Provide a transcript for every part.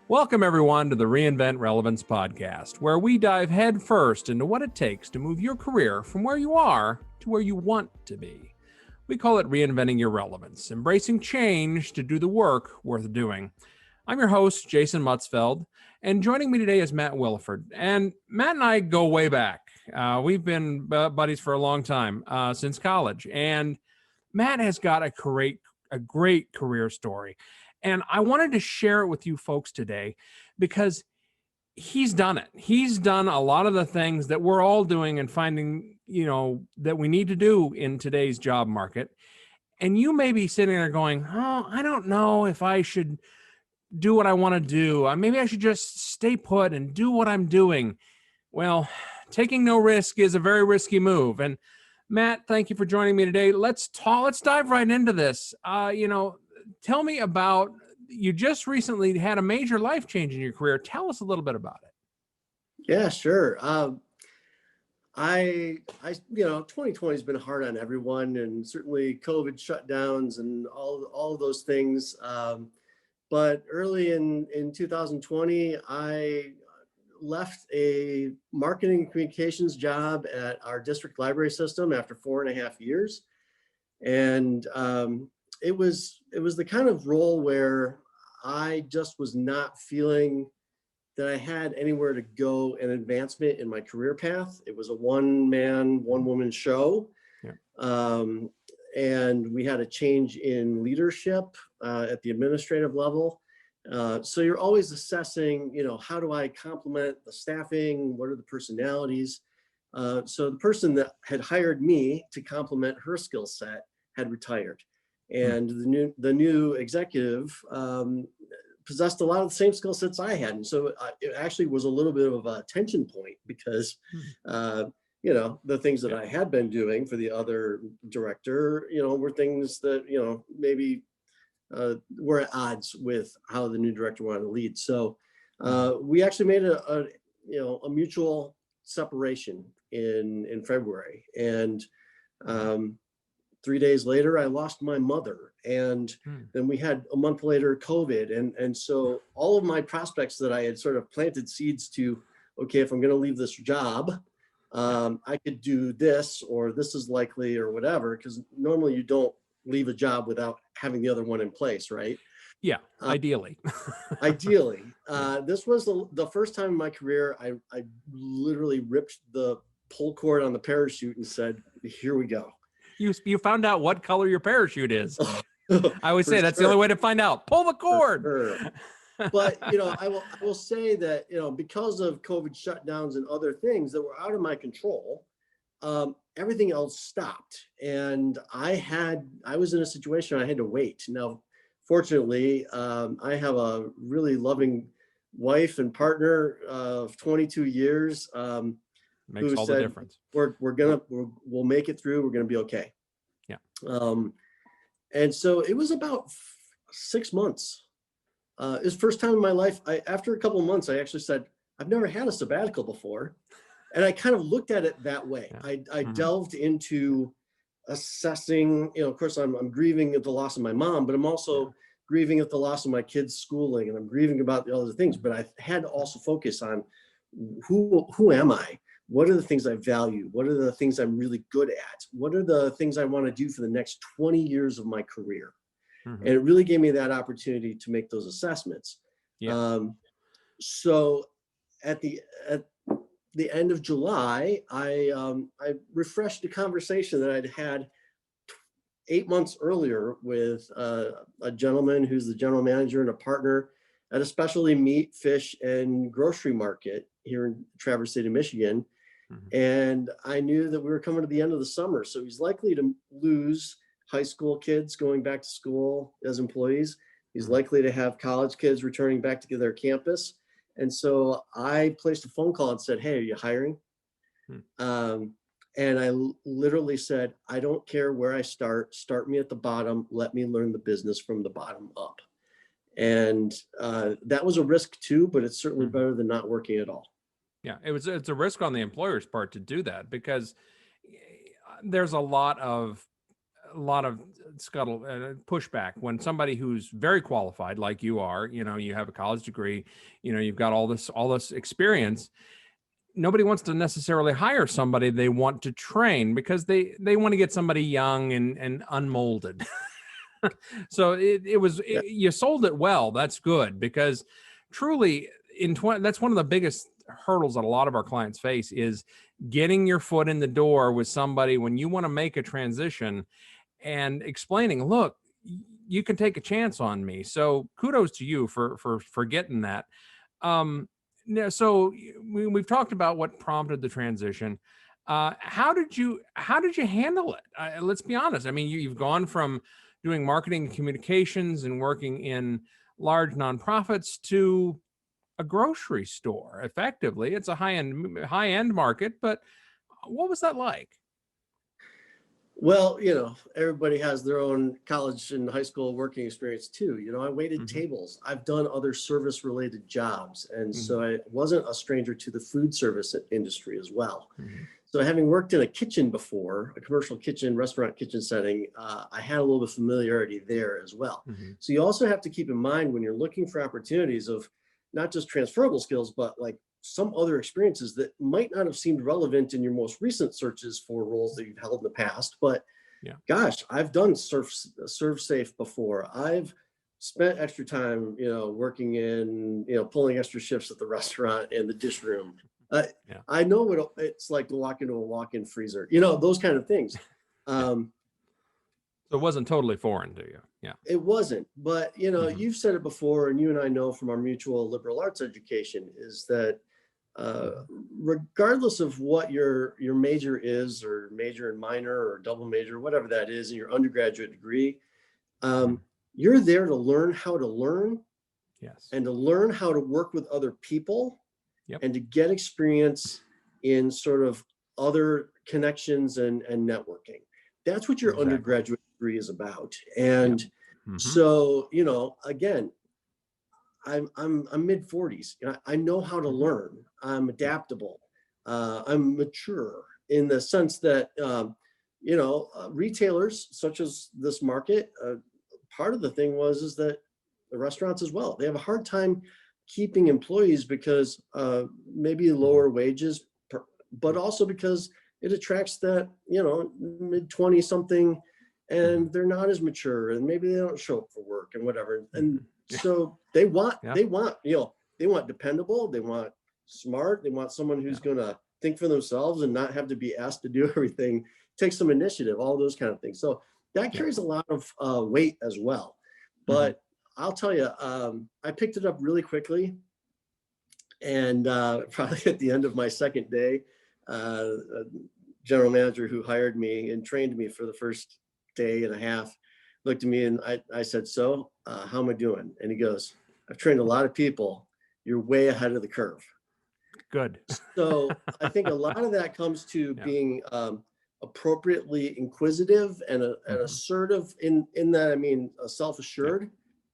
Welcome, everyone, to the Reinvent Relevance podcast, where we dive headfirst into what it takes to move your career from where you are to where you want to be. We call it Reinventing Your Relevance, embracing change to do the work worth doing. I'm your host, Jason Mutzfeld, and joining me today is Matt Wiliford. And Matt and I go way back. We've been buddies for a long time, since college. And Matt has got a great career story. And I wanted to share it with you folks today because he's done it. He's done a lot of the things that we're all doing and finding, that we need to do in today's job market. And you may be sitting there going, oh, I don't know if I should do what I want to do. Maybe I should just stay put and do what I'm doing. Well, taking no risk is a very risky move. And Matt, thank you for joining me today. Let's dive right into this. Tell me about, you just recently had a major life change in your career. Tell us a little bit about it. Yeah, sure. 2020 has been hard on everyone, and certainly COVID shutdowns and all of those things. But early in 2020, I left a marketing and communications job at our district library system after 4.5 years. And it was the kind of role where I just was not feeling that I had anywhere to go and advancement in my career path. It was a one-man, one-woman show. Yeah. And we had a change in leadership at the administrative level. So you're always assessing, how do I complement the staffing? What are the personalities? So the person that had hired me to complement her skill set had retired. And the new executive possessed a lot of the same skill sets I had. And so it actually was a little bit of a tension point because, the things that I had been doing for the other director, were things that, maybe were at odds with how the new director wanted to lead. So we actually made a mutual separation in February. And 3 days later, I lost my mother. And then we had a month later, COVID. And so all of my prospects that I had sort of planted seeds to, okay, if I'm going to leave this job, I could do this, or this is likely, or whatever, because normally you don't leave a job without having the other one in place, right? Yeah, ideally. Ideally. This was the first time in my career I literally ripped the pull cord on the parachute and said, here we go. You found out what color your parachute is. I always say that's the only way to find out. Pull the cord. Sure. But I will say that because of COVID shutdowns and other things that were out of my control, everything else stopped, and I was in a situation I had to wait. Now, fortunately, I have a really loving wife and partner of 22 years. Makes all the difference. We'll make it through. We're gonna be okay. Yeah. And so it was about 6 months. It was the first time in my life. After a couple of months, I actually said, I've never had a sabbatical before. And I kind of looked at it that way. Yeah. I delved into assessing, of course, I'm grieving at the loss of my mom, but I'm also grieving at the loss of my kids' schooling, and I'm grieving about the other things. But I had to also focus on who am I? What are the things I value? What are the things I'm really good at? What are the things I want to do for the next 20 years of my career? And it really gave me that opportunity to make those assessments. Yeah. So at the end of July, I refreshed a conversation that I'd had 8 months earlier with a gentleman who's the general manager and a partner at a specialty meat, fish, and grocery market here in Traverse City, Michigan. And I knew that we were coming to the end of the summer, so he's likely to lose high school kids going back to school as employees. He's likely to have college kids returning back to their campus. And so I placed a phone call and said, hey, are you hiring? And I literally said, I don't care where I start me at the bottom. Let me learn the business from the bottom up. And that was a risk too, but it's certainly better than not working at all. Yeah, it's a risk on the employer's part to do that, because there's a lot of lot of pushback when somebody who's very qualified, like you are, you have a college degree, you've got all this experience. Nobody wants to necessarily hire somebody they want to train because they want to get somebody young and unmolded. So you sold it well. That's good, because truly that's one of the biggest hurdles that a lot of our clients face is getting your foot in the door with somebody when you want to make a transition and explaining, look, you can take a chance on me. So kudos to you for getting that. So we've talked about what prompted the transition. How did you handle it? Let's be honest. I mean, you've gone from doing marketing and communications and working in large nonprofits to a grocery store. Effectively, it's a high end market. But what was that like? Well, everybody has their own college and high school working experience too. I waited tables. I've done other service related jobs. And so I wasn't a stranger to the food service industry as well. So having worked in a kitchen before, a commercial kitchen, restaurant kitchen setting, I had a little bit of familiarity there as well. So you also have to keep in mind when you're looking for opportunities of not just transferable skills, but like some other experiences that might not have seemed relevant in your most recent searches for roles that you've held in the past. But gosh, I've done serve safe before. I've spent extra time, working in, pulling extra shifts at the restaurant and the dish room. I know what it's like to walk into a walk-in freezer, those kind of things. So it wasn't totally foreign to you. Yeah, it wasn't. But, you've said it before, and you and I know from our mutual liberal arts education is that regardless of what your major is, or major and minor or double major, whatever that is in your undergraduate degree, you're there to learn how to learn. Yes. And to learn how to work with other people. Yep. And to get experience in sort of other connections and networking. That's what your undergraduate degree is about. And so, again, I'm mid 40s. I know how to learn. I'm adaptable. I'm mature in the sense that, retailers such as this market, part of the thing is that the restaurants as well, they have a hard time keeping employees because maybe lower wages, but also because it attracts that, mid 20 something, and they're not as mature, and maybe they don't show up for work and whatever. And so they want dependable, they want smart, they want someone who's going to think for themselves and not have to be asked to do everything, take some initiative, all those kind of things. So that carries a lot of weight as well. But I'll tell you, I picked it up really quickly. And probably at the end of my second day, a general manager who hired me and trained me for the first day and a half looked at me and I said, so how am I doing? And he goes, I've trained a lot of people. You're way ahead of the curve. Good. So I think a lot of that comes to being appropriately inquisitive and assertive in that, I mean, self-assured.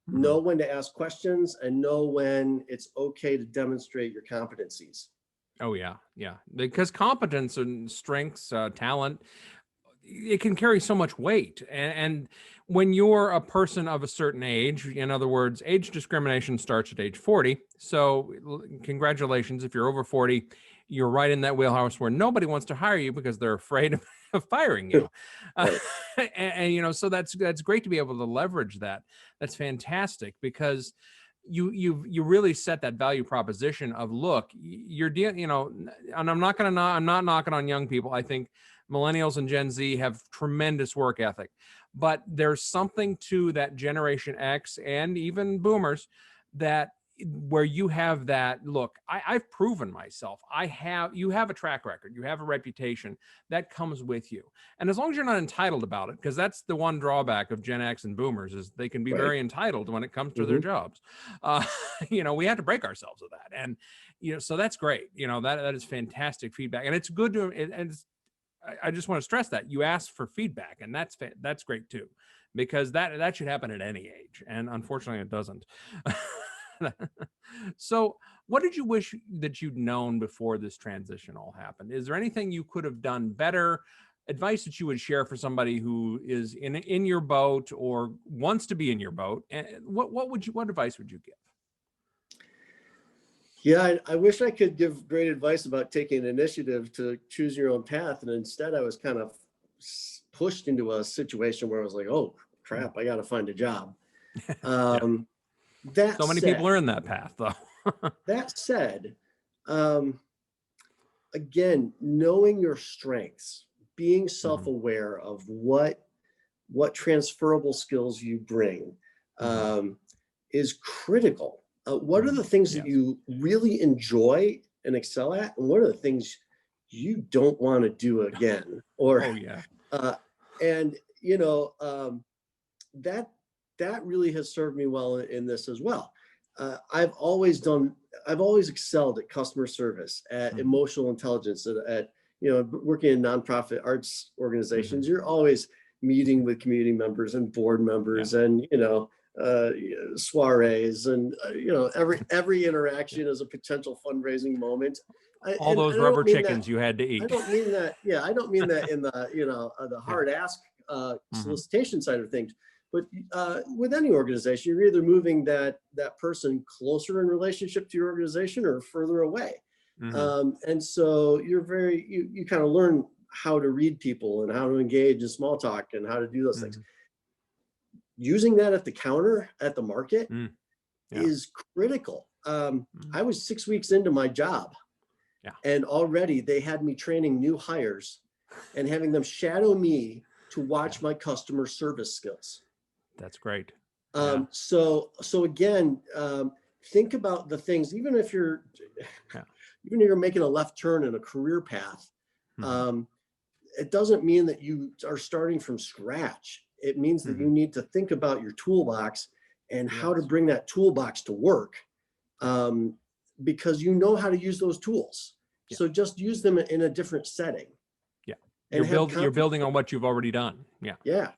Know when to ask questions and know when it's okay to demonstrate your competencies. Oh, yeah. Yeah. Because competence and strengths, talent, it can carry so much weight. And when you're a person of a certain age, in other words, age discrimination starts at age 40. So congratulations. If you're over 40, you're right in that wheelhouse where nobody wants to hire you because they're afraid of firing you. And so that's great to be able to leverage that. That's fantastic, because you really set that value proposition of, look, you're dealing, and I'm not knocking on young people. I think millennials and Gen Z have tremendous work ethic, but there's something to that Generation X and even boomers that where you have that, look, I've proven myself. You have a track record, you have a reputation that comes with you. And as long as you're not entitled about it, because that's the one drawback of Gen X and boomers is they can be very entitled when it comes to their jobs. We have to break ourselves of that. And, so that's great. That is fantastic feedback. And it's good to, I just want to stress that you asked for feedback, and that's great too, because that should happen at any age. And unfortunately it doesn't. So what did you wish that you'd known before this transition all happened? Is there anything you could have done better? advice that you would share for somebody who is in your boat or wants to be in your boat? And what advice would you give? Yeah, I wish I could give great advice about taking initiative to choose your own path. And instead I was kind of pushed into a situation where I was like, oh crap, I got to find a job. Yeah. That So many said, people are in that path though. that said, again, knowing your strengths, being self-aware of what transferable skills you bring is critical. What are the things that you really enjoy and excel at, and what are the things you don't want to do again? Or Oh yeah. and that really has served me well in this as well. I've always excelled at customer service, at emotional intelligence, at working in nonprofit arts organizations. You're always meeting with community members and board members and soirees and every interaction is a potential fundraising moment. All those rubber chickens you had to eat. I don't mean that. Yeah, I don't mean that in the the hard ask solicitation side of things. But with any organization, you're either moving that person closer in relationship to your organization or further away. And so you kind of learn how to read people and how to engage in small talk and how to do those things. Using that at the counter at the market is critical. I was 6 weeks into my job and already they had me training new hires and having them shadow me to watch my customer service skills. That's great. So again, think about the things, even if you're making a left turn in a career path, it doesn't mean that you are starting from scratch. It means that you need to think about your toolbox and how to bring that toolbox to work, because you know how to use those tools. So just use them in a different setting. Yeah. And you're building on what you've already done. Yeah. Yeah.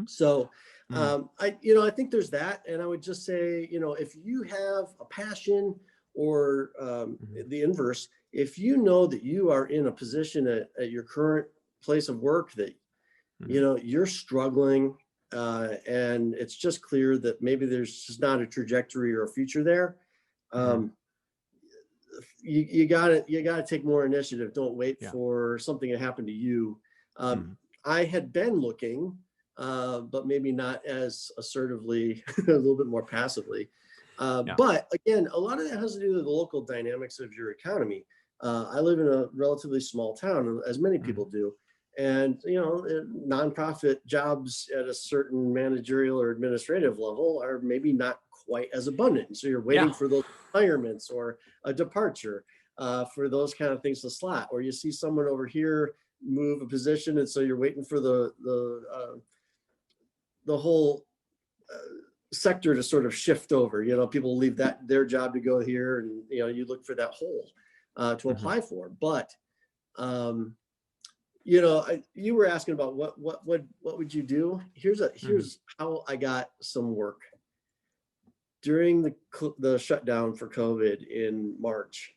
So I think there's that. And I would just say, if you have a passion or the inverse, if you know that you are in a position at your current place of work that, you're struggling and it's just clear that maybe there's just not a trajectory or a future there. You gotta take more initiative. Don't wait for something to happen to you. I had been looking, but maybe not as assertively, a little bit more passively. But again, a lot of that has to do with the local dynamics of your economy. I live in a relatively small town, as many people do. And, nonprofit jobs at a certain managerial or administrative level are maybe not quite as abundant. So you're waiting for those retirements or a departure for those kind of things to slot, or you see someone over here move a position. And so you're waiting for the whole sector to sort of shift over. People leave their job to go here, and you look for that hole to apply for. But you were asking about what would you do? Here's how I got some work during the shutdown for COVID in March.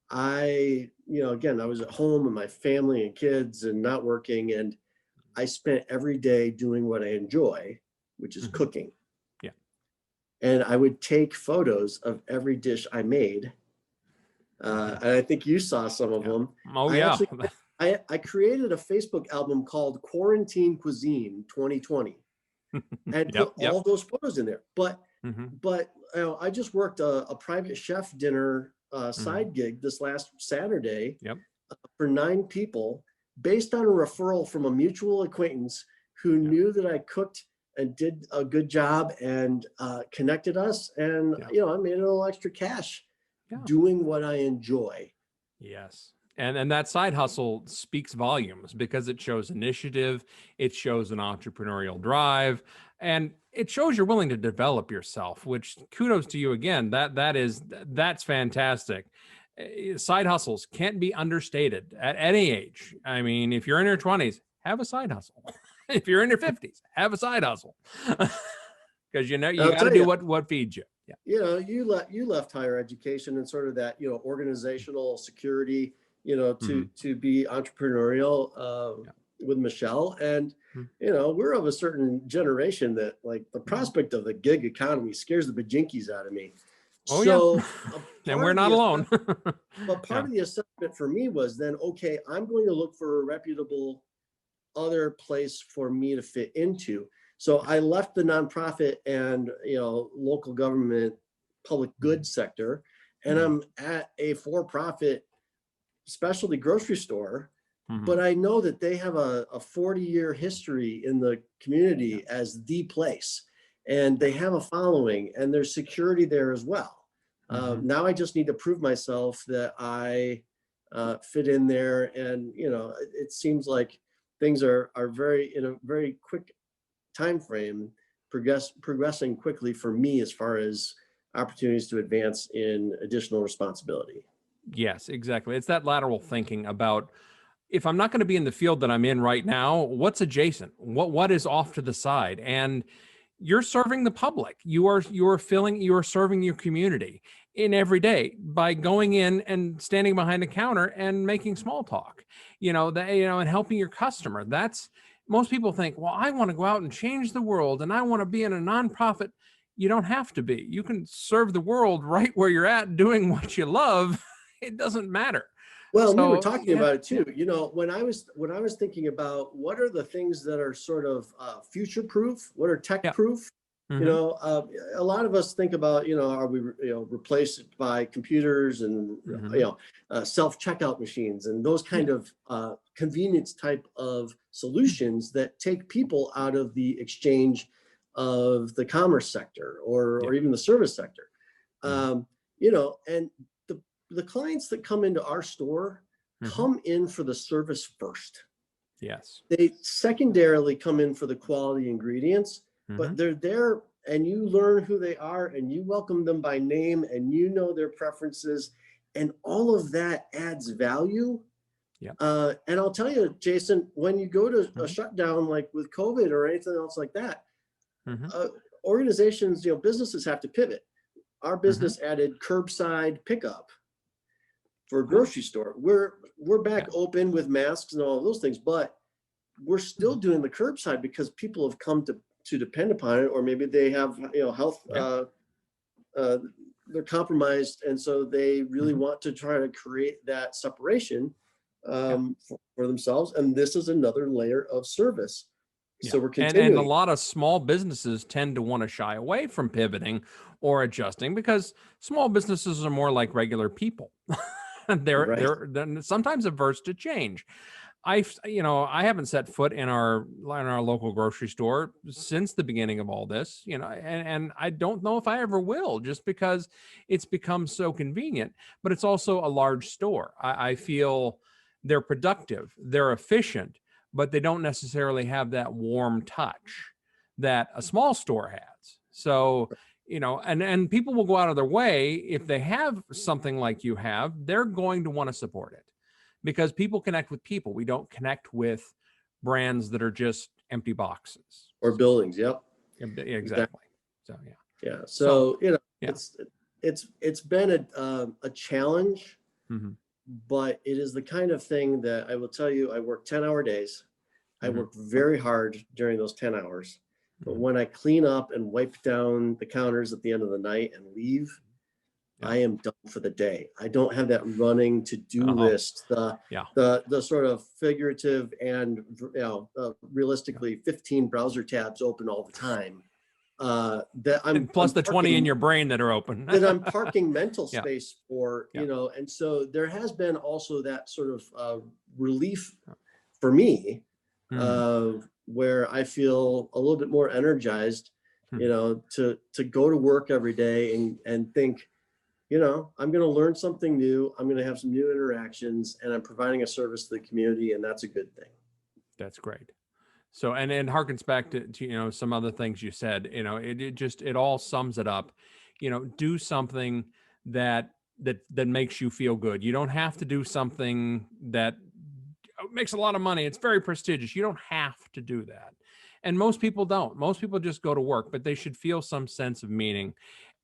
I was at home with my family and kids and not working, and I spent every day doing what I enjoy, which is cooking. Yeah. And I would take photos of every dish I made. And I think you saw some of them. Oh, yeah. I created a Facebook album called Quarantine Cuisine 2020 and put all those photos in there. But I just worked a private chef dinner side gig this last Saturday for 9 people, based on a referral from a mutual acquaintance who knew that I cooked and did a good job and connected us. And, I made a little extra cash doing what I enjoy. Yes. And that side hustle speaks volumes because it shows initiative, it shows an entrepreneurial drive, and it shows you're willing to develop yourself, which kudos to you again. That's fantastic. Side hustles can't be understated at any age. I mean, if you're in your 20s, have a side hustle. If you're in your 50s, have a side hustle. Because you got to do what feeds you. Yeah. You left higher education and sort of that, organizational security, to be entrepreneurial. with Michelle, and Hmm. we're of a certain generation that like the prospect of the gig economy scares the bajinkies out of me. Oh yeah. So And we're not alone. but part Yeah. of the assessment for me was then, okay, I'm going to look for a reputable other place for me to fit into. So I left the nonprofit and local government public goods sector, and I'm at a for-profit specialty grocery store. But I know that they have a 40-year history in the community as the place, and they have a following, and there's security there as well. Now I just need to prove myself that I fit in there, and it seems like things are very in a very quick time frame, progressing quickly for me as far as opportunities to advance in additional responsibility. Yes, exactly. It's that lateral thinking about, if I'm not going to be in the field that I'm in right now, what's adjacent? What is off to the side? And you're serving the public. You are serving your community in every day by going in and standing behind a counter and making small talk, and helping your customer. That's, most people think, well, I want to go out and change the world and I want to be in a nonprofit. You don't have to be. You can serve the world right where you're at, doing what you love. It doesn't matter. Well, we were So, talking about it too. When I was thinking about what are the things that are sort of future proof, what are tech proof. A lot of us think about, are we replaced by computers and self checkout machines and those kind of convenience type of solutions that take people out of the exchange of the commerce sector or even the service sector. And the clients that come into our store come in for the service first. Yes. They secondarily come in for the quality ingredients, but they're there and you learn who they are and you welcome them by name and their preferences, and all of that adds value. Yeah. And I'll tell you, Jason, when you go to a shutdown like with COVID or anything else like that, organizations, businesses have to pivot. Our business added curbside pickup for a grocery store. We're back open with masks and all of those things, but we're still doing the curbside because people have come to depend upon it, or maybe they have health they're compromised, and so they really want to try to create that separation for themselves. And this is another layer of service. So we're continuing. And a lot of small businesses tend to want to shy away from pivoting or adjusting because small businesses are more like regular people. They're sometimes averse to change. I haven't set foot in our local grocery store since the beginning of all this, and I don't know if I ever will, just because it's become so convenient. But it's also a large store. I feel they're productive, they're efficient, but they don't necessarily have that warm touch that a small store has. So, and people will go out of their way if they have something like you have, they're going to want to support it because people connect with people. We don't connect with brands that are just empty boxes or buildings. Yep. Exactly. So, yeah. So, it's been a challenge, but it is the kind of thing that I will tell you, I work 10-hour days. I work very hard during those 10 hours. But when I clean up and wipe down the counters at the end of the night and leave, I am done for the day. I don't have that running to-do list, the sort of figurative and realistically 15 browser tabs open all the time. That I'm plus the 20 in your brain that are open. that I'm parking mental space for, and so there has been also that sort of relief for me, where I feel a little bit more energized, to go to work every day and think, I'm going to learn something new. I'm going to have some new interactions, and I'm providing a service to the community, and that's a good thing. That's great. So, and harkens back to some other things you said. It all sums it up. Do something that makes you feel good. You don't have to do something that makes a lot of money. It's very prestigious. You don't have to do that. And most people don't. Most people just go to work, but they should feel some sense of meaning.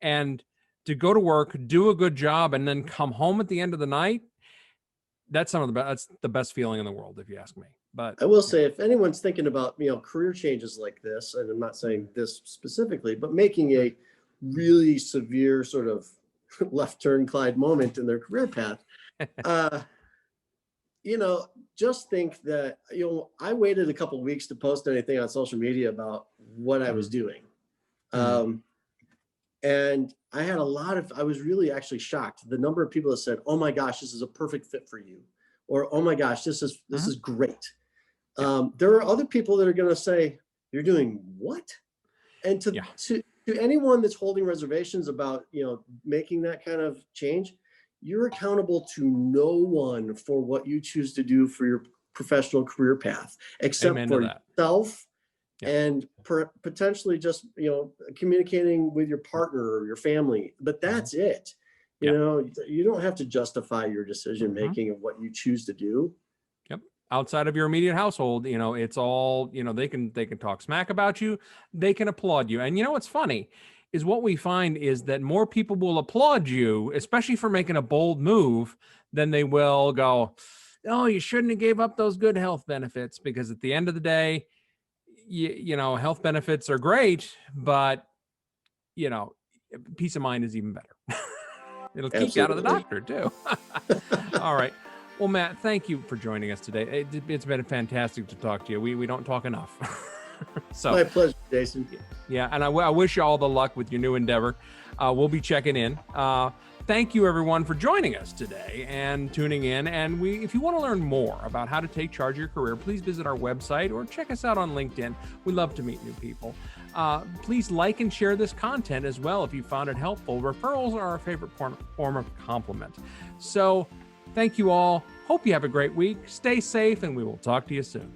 And to go to work, do a good job, and then come home at the end of the night, that's the best feeling in the world, if you ask me. But I will say, if anyone's thinking about, career changes like this, and I'm not saying this specifically, but making a really severe sort of left turn Clyde moment in their career path, uh, just think that, I waited a couple of weeks to post anything on social media about what I was doing. And I was really actually shocked. The number of people that said, "Oh my gosh, this is a perfect fit for you," or "Oh my gosh, this is great." There are other people that are going to say, "You're doing what?" And to anyone that's holding reservations about, making that kind of change, you're accountable to no one for what you choose to do for your professional career path, except for yourself and potentially just, communicating with your partner or your family. But that's it. You don't have to justify your decision making of what you choose to do. Outside of your immediate household, it's all, they can talk smack about you. They can applaud you. And what's funny is what we find is that more people will applaud you, especially for making a bold move, than they will go, "Oh, you shouldn't have gave up those good health benefits," because at the end of the day, health benefits are great, but peace of mind is even better. It'll keep you out of the doctor too. All right. Well, Matt, thank you for joining us today. It's been fantastic to talk to you. We don't talk enough. So my pleasure, Jason. Yeah, and I wish you all the luck with your new endeavor. We'll be checking in. Thank you, everyone, for joining us today and tuning in. And if you want to learn more about how to take charge of your career, please visit our website or check us out on LinkedIn. We love to meet new people. Please like and share this content as well if you found it helpful. Referrals are our favorite form of compliment. So thank you all. Hope you have a great week. Stay safe, and we will talk to you soon.